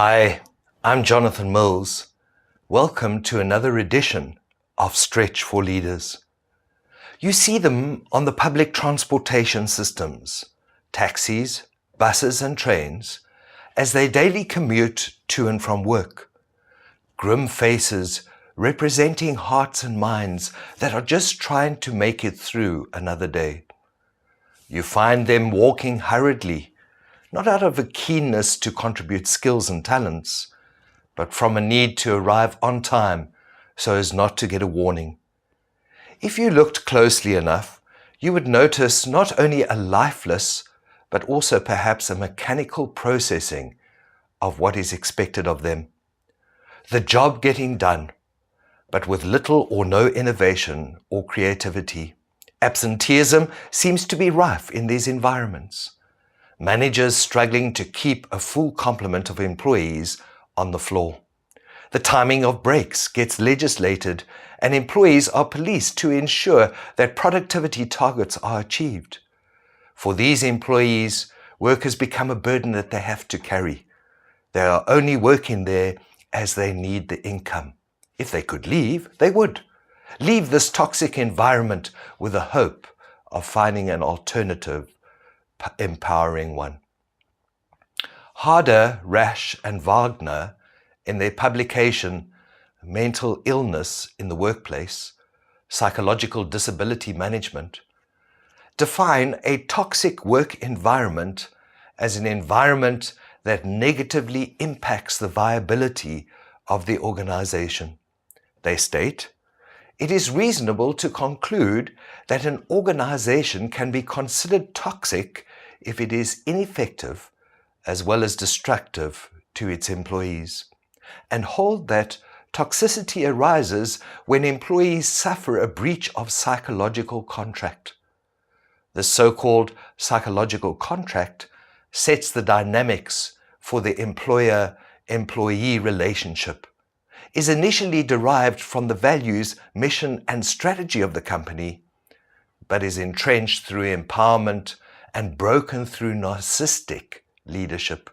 Hi, I'm Jonathan Mills. Welcome to another edition of Stretch for Leaders. You see them on the public transportation systems, taxis, buses and trains, as they daily commute to and from work. Grim faces representing hearts and minds that are just trying to make it through another day. You find them walking hurriedly, not out of a keenness to contribute skills and talents, but from a need to arrive on time so as not to get a warning. If you looked closely enough, you would notice not only a lifeless, but also perhaps a mechanical processing of what is expected of them. The job getting done, but with little or no innovation or creativity. Absenteeism seems to be rife in these environments. Managers struggling to keep a full complement of employees on the floor. The timing of breaks gets legislated and employees are policed to ensure that productivity targets are achieved. For these employees, work has become a burden that they have to carry. They are only working there as they need the income. If they could leave, they would. Leave this toxic environment with the hope of finding an alternative, empowering one. Harder, Rasch, and Wagner, in their publication Mental Illness in the Workplace, Psychological Disability Management, define a toxic work environment as an environment that negatively impacts the viability of the organization. They state, it is reasonable to conclude that an organization can be considered toxic if it is ineffective as well as destructive to its employees, and hold that toxicity arises when employees suffer a breach of psychological contract. The so-called psychological contract sets the dynamics for the employer-employee relationship, is initially derived from the values, mission, and strategy of the company, but is entrenched through empowerment and broken through narcissistic leadership.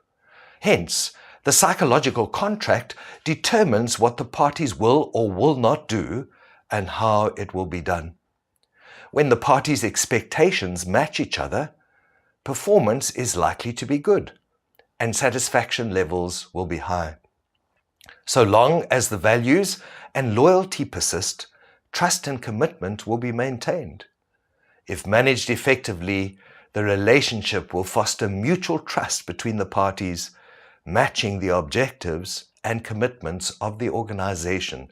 Hence, the psychological contract determines what the parties will or will not do and how it will be done. When the parties' expectations match each other, performance is likely to be good and satisfaction levels will be high. So long as the values and loyalty persist, trust and commitment will be maintained. If managed effectively, the relationship will foster mutual trust between the parties, matching the objectives and commitments of the organization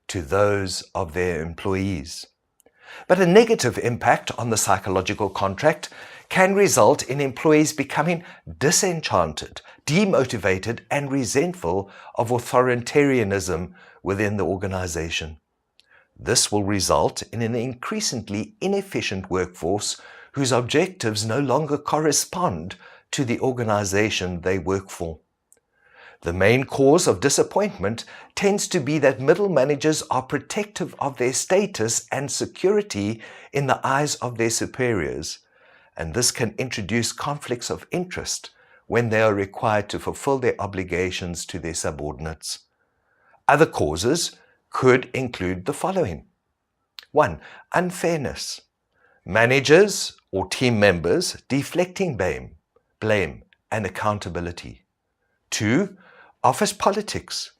to those of their employees. But a negative impact on the psychological contract can result in employees becoming disenchanted, demotivated, and resentful of authoritarianism within the organization. This will result in an increasingly inefficient workforce whose objectives no longer correspond to the organization they work for. The main cause of disappointment tends to be that middle managers are protective of their status and security in the eyes of their superiors, and this can introduce conflicts of interest when they are required to fulfill their obligations to their subordinates. Other causes could include the following. 1. Unfairness. Managers or team members deflecting blame and accountability. 2. Office politics,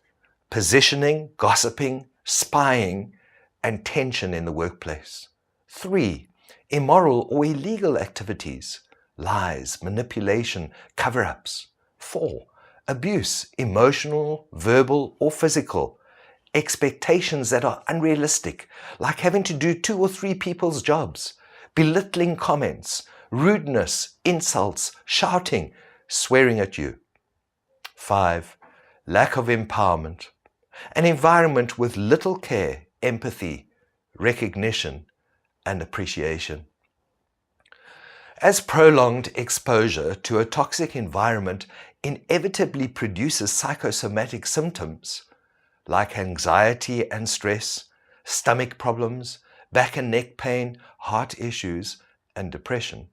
positioning, gossiping, spying, and tension in the workplace. 3. Immoral or illegal activities, lies, manipulation, cover-ups. 4. Abuse, emotional, verbal, or physical. Expectations that are unrealistic, like having to do 2 or 3 people's jobs. Belittling comments, rudeness, insults, shouting, swearing at you. 5. Lack of empowerment. An environment with little care, empathy, recognition, and appreciation. As prolonged exposure to a toxic environment inevitably produces psychosomatic symptoms like anxiety and stress, stomach problems, back and neck pain, heart issues, and depression.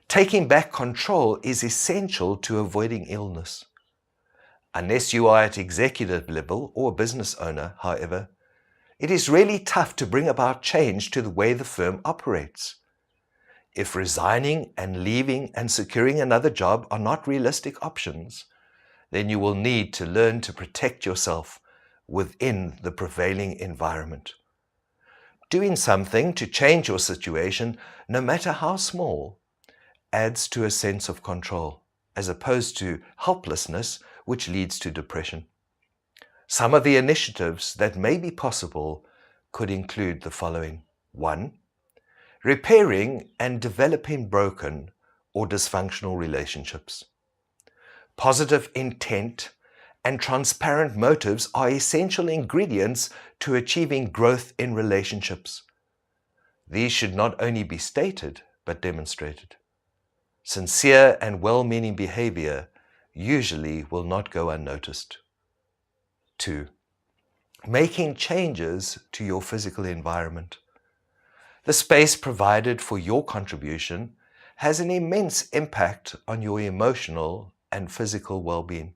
Taking back control is essential to avoiding illness. Unless you are at executive level or a business owner, however, it is really tough to bring about change to the way the firm operates. If resigning and leaving and securing another job are not realistic options, then you will need to learn to protect yourself within the prevailing environment. Doing something to change your situation, no matter how small, adds to a sense of control, as opposed to helplessness, which leads to depression. Some of the initiatives that may be possible could include the following. 1. Repairing and developing broken or dysfunctional relationships. Positive intent and transparent motives are essential ingredients to achieving growth in relationships. These should not only be stated, but demonstrated. Sincere and well-meaning behavior usually will not go unnoticed. 2. Making changes to your physical environment. The space provided for your contribution has an immense impact on your emotional and physical well-being.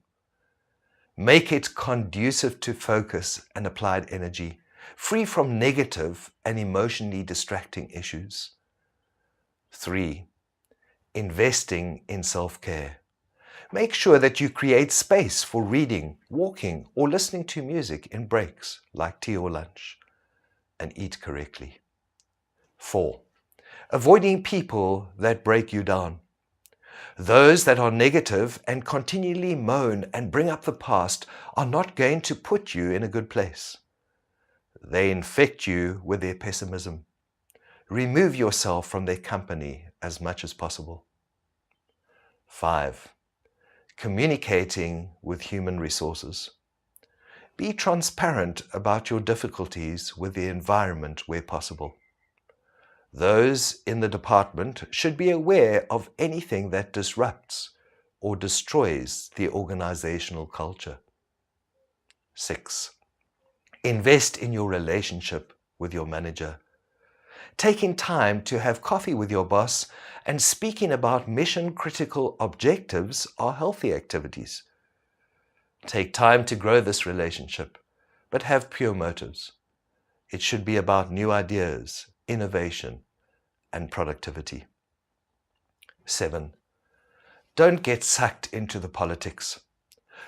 Make it conducive to focus and applied energy, free from negative and emotionally distracting issues. 3. Investing in self-care. Make sure that you create space for reading, walking, or listening to music in breaks like tea or lunch, and eat correctly. 4. Avoiding people that break you down. Those that are negative and continually moan and bring up the past are not going to put you in a good place. They infect you with their pessimism. Remove yourself from their company as much as possible. 5. Communicating with human resources. Be transparent about your difficulties with the environment where possible. Those in the department should be aware of anything that disrupts or destroys the organizational culture. 6. Invest in your relationship with your manager. Taking time to have coffee with your boss and speaking about mission-critical objectives are healthy activities. Take time to grow this relationship, but have pure motives. It should be about new ideas, innovation, and productivity. 7. Don't get sucked into the politics.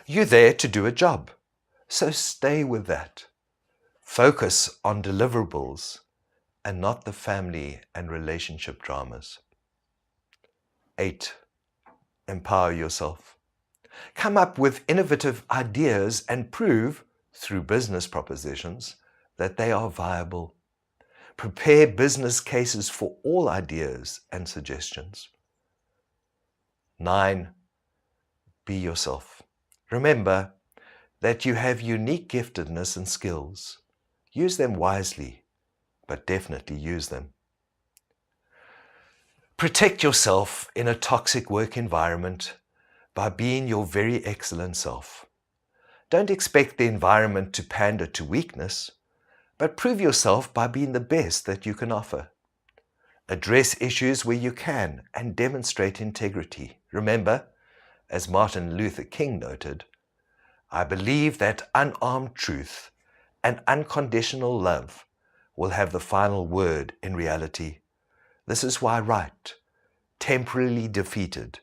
You're there to do a job, so stay with that. Focus on deliverables and not the family and relationship dramas. 8. Empower yourself. Come up with innovative ideas and prove, through business propositions, that they are viable. Prepare business cases for all ideas and suggestions. 9. Be yourself. Remember that you have unique giftedness and skills. Use them wisely, but definitely use them. Protect yourself in a toxic work environment by being your very excellent self. Don't expect the environment to pander to weakness, but prove yourself by being the best that you can offer. Address issues where you can and demonstrate integrity. Remember, as Martin Luther King noted, I believe that unarmed truth and unconditional love will have the final word in reality. This is why right, temporarily defeated,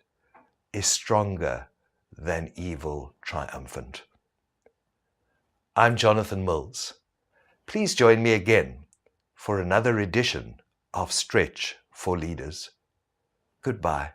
is stronger than evil triumphant. I'm Jonathan Mills. Please join me again for another edition of Stretch for Leaders. Goodbye.